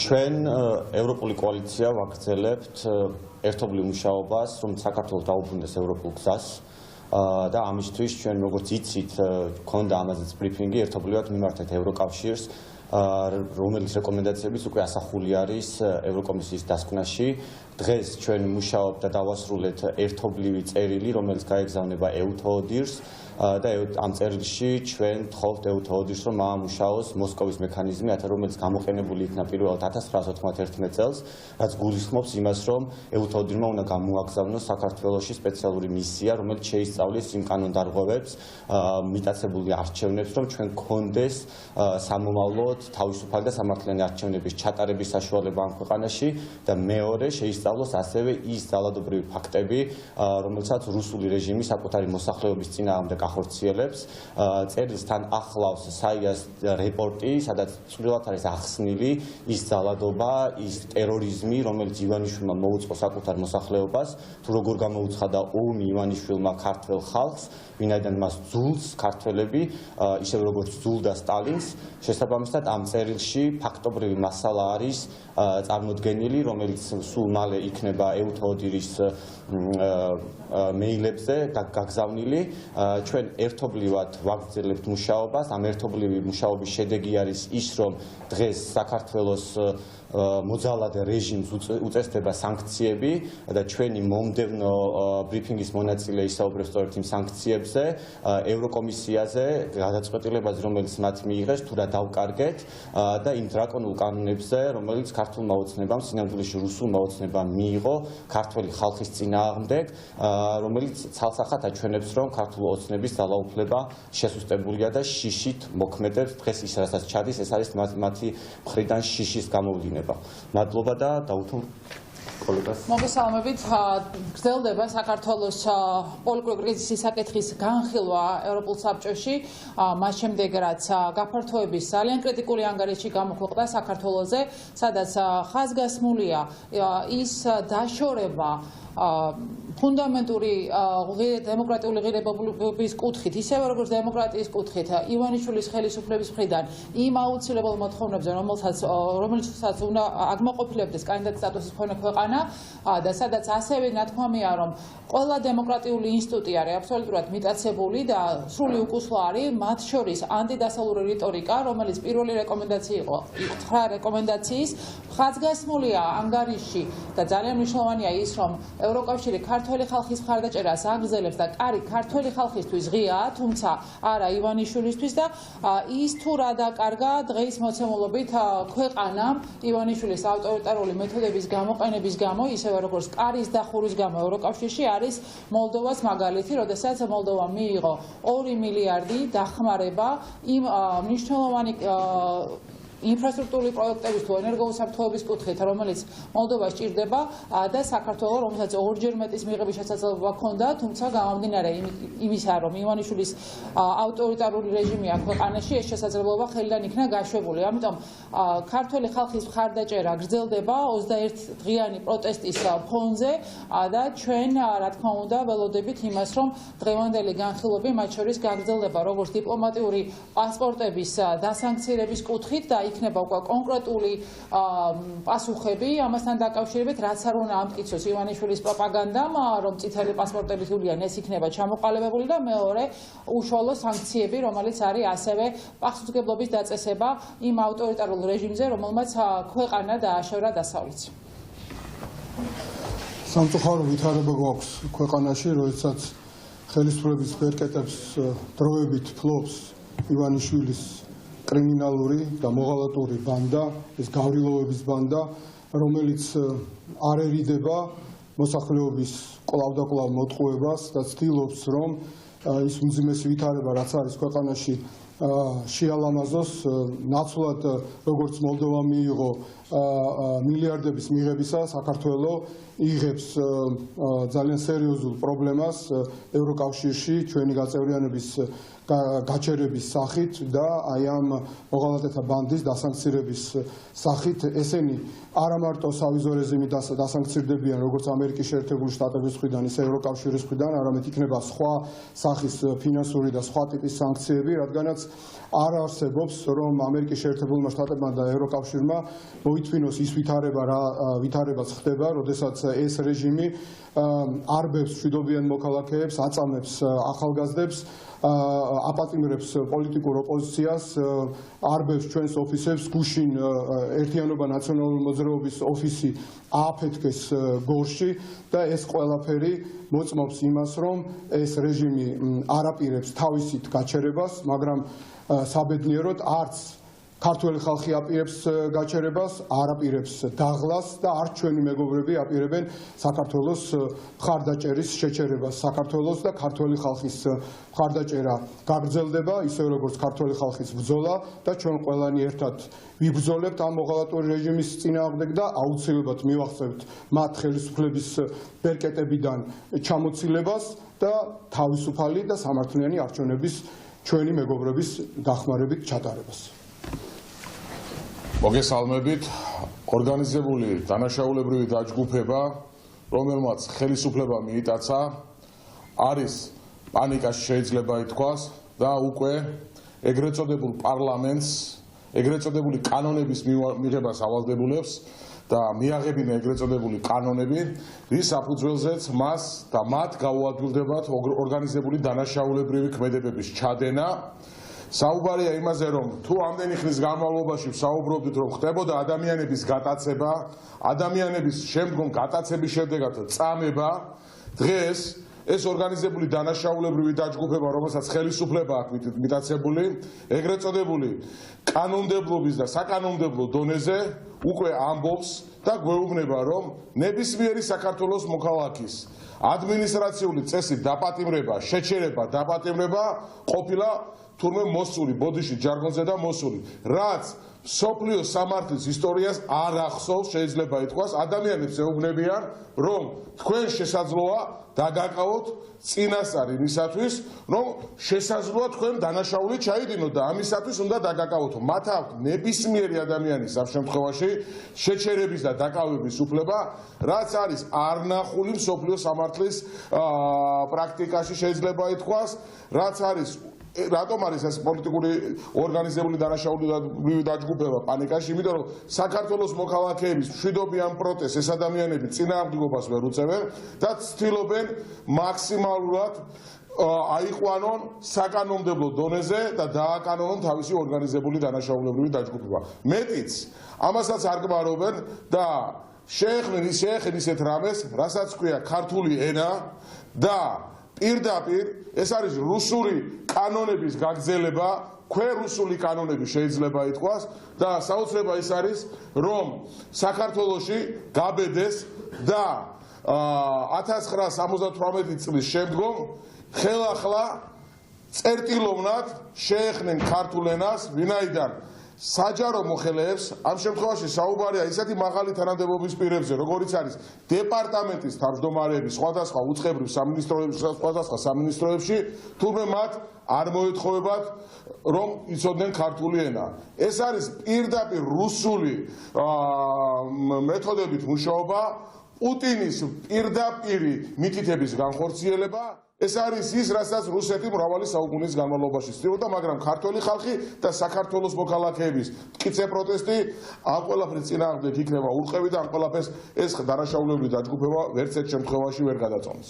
ჩვენ ევროპული კოალიცია ვაგრძელებთ ერთობლივ მუშაობას, რომ საქართველოს დაუბრუნდეს ევროპულ გზას და ამისთვის ჩვენ როგორც იცით, გქონდა ამაზეც ბრიფინგი, ერთობლივად მიმართეთ ევროკავშირს, რომელიც რეკომენდაციებიც უკვე ასახული არის ევროკომისიის დასკვნაში. დღეს ჩვენ მუშაობთ და დავასრულეთ ერთობლივი წერილი, რომელიც გაეგზავნება EUTODIR-ს და ამ წერილში ჩვენ ვთხოვთ EUTODIR-ს, რომ აამუშაოს მოსკოვის მექანიზმი, რომელიც გამოყენებული იქნა პირველად 1991 წელს, რაც გულისხმობს იმას, რომ EUTODIR-მა უნდა გამოაგზავნოს საქართველოში სპეციალური მისია, რომელიც შეისწავლის იმ კანონდარღვევებს, მიტაცებული არჩევნებს, რომ ჩვენ გქონდეს სამომავლოდ თავისუფალი და სამართლიანი არჩევნების ჩატარების საშუალება ამ ქვეყანაში და მეორე შეისწავლოს ასევე ის ძალადობრივი ფაქტები, რომელსაც რუსული რეჟიმი საკუთარი მოსახლეობის წინააღმდეგ ახორციელებს. წერილსთან ახლავს საიას რეპორტი, სადაც წვრილად არის ახსნილი ის ძალადობა, ის ტერორიზმი, რომელიც ივანიშვილმა მოუწყო საკუთარ მოსახლეობას, თუ როგორ გამოუცხადა ომი ივანიშვილმა ქართველ ხალხს, ვინაიდან მას ძულს ქართველები, ისევ როგორც ძულდა სტალინს, შესაბამისად ამ წერილში ფაქტობრივი მასალა არის წარმოდგენილი, რომელიც სულ მალე იქნება EUTODIR-ის მეილებზე გაგზავნილი. ჩვენ ერთობლივად ვაგრძელებთ მუშაობას, ამ ერთობლივი მუშაობის შედეგი არის ის, რომ დღეს საქართველოს მოძალად რეჟიმს უწესდება სანქციები და ჩვენი მომდევნო ბრიფინგის მონაწილე ისაუბრებს სწორედ იმ სანქციებზე, ევროკომისიაზე, გადაწყვეტილებაზე, რომელიც მათ მიიღეს, თუ რა დავკარგეთ და იმ დრაკონულ კანონებზე, რომელიც ქართულმა ოცნებამ, სინამდვილეში რუსულმა ოცნებამ მიიღო ქართველი ხალხის წინააღმდეგ, რომელიც ცალსახად აჩვენებს, რომ ქართული ოცნების ძალაუფლება შესუსტებულია და შიშით მოქმედებს. დღეს ის რასაც ჩადის, ეს არის მათი მხრიდან შიშის გამოვლენა. მადლობა და დაუთმობ კოლეგას. მოგესალმებით. გრძელდება საქართველოს პოლიტიკური კრიზისის საკითხის განხილვა ევროპულ საბჭოში, მას შემდეგ რაც გაფართოების ძალიან კრიტიკული ანგარიში გამოქვეყნდა საქართველოზე, სადაც ხაზგასმულია ის დაშორება ფუნდამენტური დემოკრატიული ღირებულების კუთხით, ისევე როგორც დემოკრატიის კუთხით, ივანიშვილის ხელისუფლების მხრიდან იმ აუცილებელ მოთხოვნებზე, რომელსაც უნდა აღმოყოფილებდეს კანდიდატ სტატუსის მქონე ქვეყანა და სადაც ასევე ნათქვამია, რომ ყველა დემოკრატიული ინსტიტუტი არის აბსოლუტურად მიტაცებული და სრული უკუსლა არის, მათ შორის ანტიდასავლური რიტორიკა, რომელიც პირველი რეკომენდაცია იყო 9 რეკომენდაციის, ხაზგასმულია ანგარიში და ძალიან მნიშვნელოვანია ის, რომ ევროკავშირი ქართველი ხალხის მხარდაჭერას აგრძელებს და კარი ქართველი ხალხისთვის ღიაა, თუმცა არა ივანიშვილისთვის და ის თუ რა დაკარგა დღის მოცემულობით ქვეყანამ ივანიშვილის ავტორიტარული მეთოდების გამოყენების გამო, ისევე როგორც კარის დახურვის გამო ევროკავშირში არის მოლდოვას მაგალითი, როდესაც მოლდოვამ მიიღო 2 მილიარდი დახმარება იმ მნიშვნელოვანი ინფრასტრუქტურული პროექტების თუ ენერგოუსაფრთხოების კუთხით, რომელიც მოლდოვას ჭირდება და საქართველოს, რომელსაც ორჯერ მეტის მიღების შესაძლებლობა ჰქონდა, თუმცა გამომდინარე იმისა, რომ ივანიშვილის ავტორიტარული რეჟიმი აქ ქვეყანაში, ეს შესაძლებლობა ხელიდან იქნა გაშვებული. ამიტომ ქართველი ხალხის მხარდაჭერა გრძელდება 21 დღიანი პროტესტის ფონზე და ჩვენ, რა თქმა უნდა, ველოდებით იმას, რომ დღევანდელი განხილვები მათ შორის გაგრძელდება როგორც დიპლომატიური პასპორტების დასანქცირების კუთხით და იქნება უკვე კონკრეტული პასუხები ამასთან დაკავშირებით, რაც არ უნდა ამტკიცოს ივანიშვილის პროპაგანდამ, რომ წითელი პასპორტები თულიან, ეს იქნება ჩამოყალიბებული და მეორე უშუალო სანქციები, რომელიც არის ასევე პასუხისმგებლობის დაწესება იმ ავტორიტარულ რეჟიმზე, რომელმაც ქვეყანა დააშორა დასავლეთში. სამწუხარო ვითარება გვაქვს ქვეყანაში, როდესაც ხელისუფლების ბერკეტებს დროებით ფლობს ივანიშვილის კრიმინალური და მოღალატური ბანდა, ეს გავრილოვების ბანდა, რომელიც არ ერიდება მოსახლეობის კვლავ და კვლავ მოტყუებას და ცდილობს, რომ ის უმძიმესი ვითარება, რაც არის ქვეყანაში, შეალამაზოს, ნაცვლად როგორც მოლდოვა მიიღო მილიარდების მიღებისა, საქართველოს იღებს ძალიან სერიოზულ პრობლემას ევროკავშირში ჩვენი გაწევრიანების გაჩერების სახით და აი ამ მოღალატეთა ბანდის დასანქცირების სახით ესენი არა მარტო სავიზო რეჟიმით დასანქცირდებიან როგორც ამერიკის შეერთებული შტატების მხრიდან ისე ევროკავშირის მხრიდან, არამედ იქნება სხვა სახის ფინანსური და სხვა ტიპის სანქციები, რადგანაც არ არსებობს რომ ამერიკის შეერთებულმა შტატებმა და ევროკავშირმა მოითმინოს ის ვითარებაც ხდება, როდესაც ეს რეჟიმი არბებს მშვიდობიან მოქალაქეებს, აწამებს ახალგაზრდებს, აპატიმრებს პოლიტიკურ ოპოზიციას, არბებს ჩვენს ოფისებს, გუშინ ერთიანობა ნაციონალური მოძრაობის ოფისი ააფეთქეს გორში და ეს ყველაფერი მოწმობს იმას, რომ ეს რეჟიმი არ აპირებს თავისით გაჩერებას, მაგრამ საბედნიეროდ არც ქართველი ხალხი აპირებს გაჩერებას, არ აპირებს დაღლას და არც ჩვენი მეგობრები აპირებენ საქართველოს მხარდაჭერის შეჩერებას. საქართველოს და ქართველი ხალხის მხარდაჭერა გაგრძელდება, ისე როგორც ქართველი ხალხის ბრძოლა და ჩვენ ყველანი ერთად ვიბრძოლებთ ამ მოღალატური რეჟიმის წინააღმდეგ და აუცილებლად მივახცევთ მათ ხელისუფლების ბერკეტებიდან ჩამოცილებას და თავისუფალი და სამართლიანი არჩევნების ჩვენი მეგობრების დახმარებით ჩატარებას. მოგესალმებით, ორგანიზებული დანაშაულებრივი დაჯგუფება, რომელმაც ხელისუფლება მიიტაცა, არის პანიკაში შეიძლება ითქვას და უკვე ეგრეთ წოდებულ პარლამენტს, ეგრეთ წოდებული კანონების მიღებას ავალდებულებს და მიაღებინა ეგრეთ წოდებული კანონები, რის საფუძველზეც მას და მათ გაუადვილდებათ ორგანიზებული დანაშაულებრივი ქმედებების ჩადენა. საუბარია იმაზე, რომ თუ ამდენი ხნის განმავლობაში ვსაუბრობდით, რომ ხდებოდა ადამიანების გატაცება, ადამიანების შემდგომ გატაცების შედეგად წამება, დღეს ეს ორგანიზებული დანაშაულებრივი დაჯგუფება, რომელსაც ხელისუფლება აქვს მიტაცებული, ეგრეთ წოდებული კანონმდებლობის და საკანონმდებლო დონეზე უკვე ამბობს და გვეუბნება, რომ ნებისმიერი საქართველოს მოქალაქის ადმინისტრაციული წესით დაპატიმრება, შეჩერება, დაპატიმრება ყოფილა თურმე მოსული, ბოდიში ჯარგონზე და მოსული, რაც სოფლიო სამართლის ისტორიას არ ახსოვს, შეიძლება ითქვას, ადამიანებს ეუბნებიან, რომ თქვენ შესაძლოა დაგაკავოთ წინასწარ იმისათვის, რომ შესაძლოა თქვენ დანაშაული ჩაიდინოთ და ამისათვის უნდა დაგაკავოთ. მათ აქვს ნებისმიერი ადამიანის ამ შემთხვევაში შეჩერების და დაკავების უფლება, რაც არის არნახული მსოფლიო სამართლის პრაქტიკაში შეიძლება ითქვას, რაც არის რატომ არის ეს პოლიტიკური ორგანიზებული დანაშაულებრივი დაჯგუფება პანიკაში? იმიტომ რომ საქართველოს მოქალაქეების მშვიდობიან პროტესტს ეს ადამიანები წინააღმდეგობას ვერ უწევენ და ცდილობენ მაქსიმალურად აიყვანონ საკანონმდებლო დონეზე და დააკანონონ თავისი ორგანიზებული დანაშაულებრივი დაჯგუფება. მეტიც, ამასაც არ გმარობენ და შეეხნენ ისეთ რამეს, რასაც ქვია ქართული ენა და პირდაპირ ეს არის რუსული კანონების გაგრძელება, ქვერუსული კანონები შეიძლება ითქვას და საოცრება ის არის, რომ საქართველოში გაბედეს და 1978 წლის შემდგომ ხელახლა წერტილოვნად შეეხნენ ქართულ ენას, ვინაიდან საჯარო მოხელეებს ამ შემთხვევაში საუბარია ისეთი მაღალი თანამდებობის პირებზე, როგორიც არის დეპარტამენტის თავმჯდომარეები სხვადასხვა უწყებრივ სამინისტროებში, თურმე მათ არ მოეთხოვებათ, რომ იცოდნენ ქართული ენა. ეს არის პირდაპირ რუსული მეთოდებით მუშაობა, პუტინის პირდაპირი მითითების განხორციელება. ეს არის ის, რასაც რუსეთი მრავალი საუკუნის განმავლობაში ცდილობდა, მაგრამ ქართველი ხალხი და საქართველოს მოქალაქეების მტკიცე პროტესტი ამ ყველაფრის წინააღმდეგ იქნება ურყევი და ამ ყველაფერს ეს დანაშაულებრივი დაჯგუფება ვერც ერთ შემთხვევაში ვერ გადაწონს.